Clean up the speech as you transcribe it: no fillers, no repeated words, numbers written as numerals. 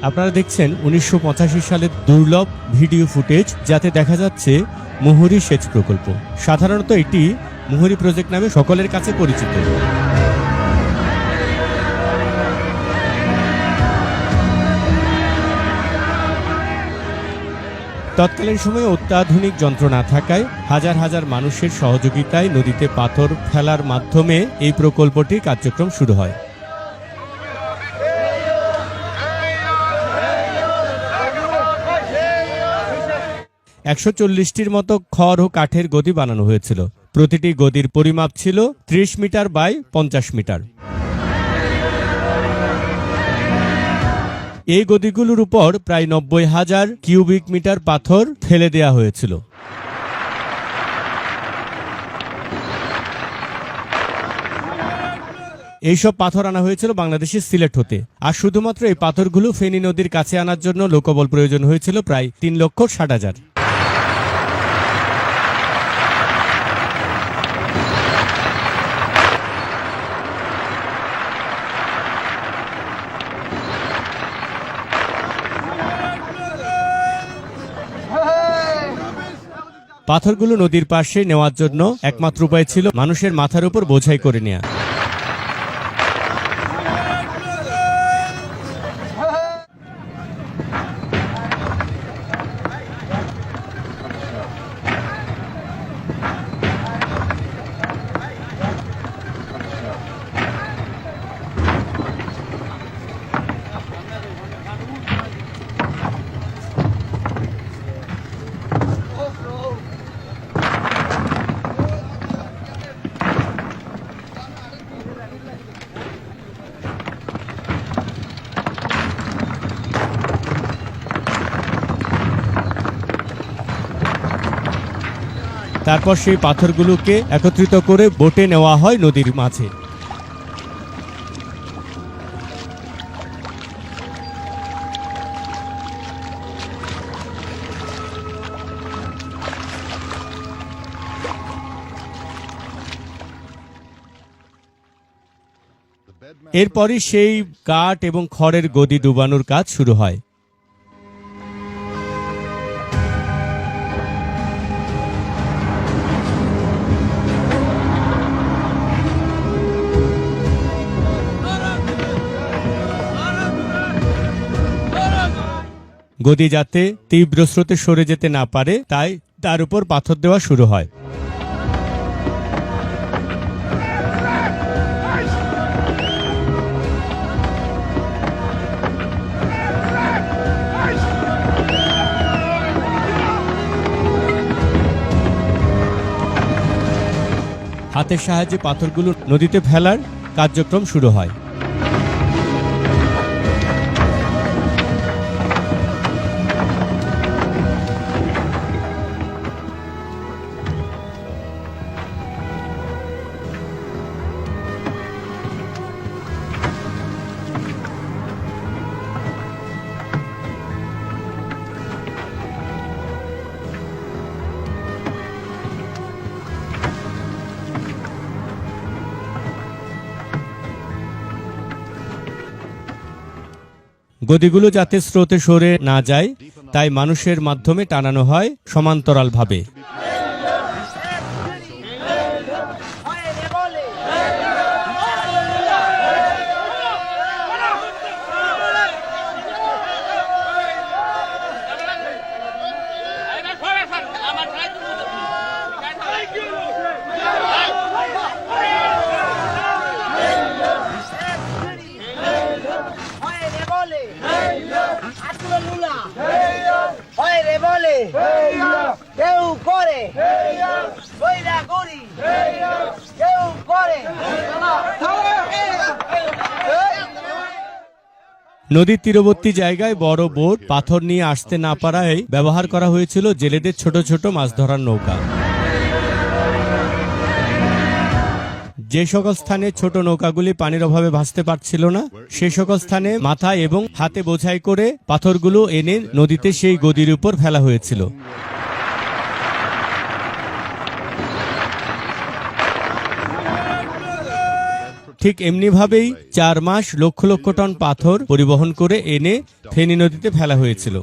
আপনারা দেখছেন ১৯৮৫ সালের দুর্লভ ভিডিও ফুটেজ, যাতে দেখা যাচ্ছে মুহুরী সেচ প্রকল্প। সাধারণত এটি মুহুরী প্রজেক্ট নামে সকলের কাছে পরিচিত। তৎকালীন সময়ে অত্যাধুনিক যন্ত্র না থাকায় হাজার হাজার মানুষের সহযোগিতায় নদীতে পাথর ফেলার মাধ্যমে এই প্রকল্পটির কার্যক্রম শুরু হয়। ১৪০টির মতো খড় ও কাঠের গদি বানানো হয়েছিল। প্রতিটি গদির পরিমাপ ছিল ৩০ মিটার বাই ৫০ মিটার। এই গদিগুলোর উপর প্রায় ৯০,০০০ কিউবিক মিটার পাথর ফেলে দেয়া হয়েছিল। এইসব পাথর আনা হয়েছিল বাংলাদেশের সিলেট হতে। আর শুধুমাত্র এই পাথরগুলো ফেনী নদীর কাছে আনার জন্য লোকবল প্রয়োজন হয়েছিল প্রায় ৩,৬০,০০০। পাথরগুলো নদীর পাশে নেওয়ার জন্য একমাত্র উপায় ছিল মানুষের মাথার উপর বোঝাই করে নেওয়া। তারপর সেই পাথরগুলোকে একত্রিত করে বোটে নেওয়া হয় নদীর মাঝে। এরপরই সেই কাঠ এবং খড়ের গদি ডুবানোর কাজ শুরু হয়। গদি যাতে তীব্র স্রোতে সরে যেতে না পারে, তাই তার উপর পাথর দেওয়া শুরু হয়। হাতের সাহায্যে পাথরগুলো নদীতে ফেলার কার্যক্রম শুরু হয়। গদিগুলো যাতে স্রোতে সরে না যায়, তাই মানুষের মাধ্যমে টানানো হয় সমান্তরালভাবে। নদীর তীরবর্তী জায়গায় বড় বোট পাথর নিয়ে আসতে না পারায় ব্যবহার করা হয়েছিল জেলেদের ছোট ছোট মাছ ধরার নৌকা। যে সকল স্থানে ছোট নৌকাগুলি পানির অভাবে ভাসতে পারছিল না, সে সকল স্থানে মাথায় এবং হাতে বোঝাই করে পাথরগুলো এনে নদীতে সেই গদির উপর ফেলা হয়েছিল। ঠিক এমনিভাবেই 4 মাস লক্ষ লক্ষ টন পাথর পরিবহন করে এনে ফেনী নদীতে ফেলা হয়েছিল।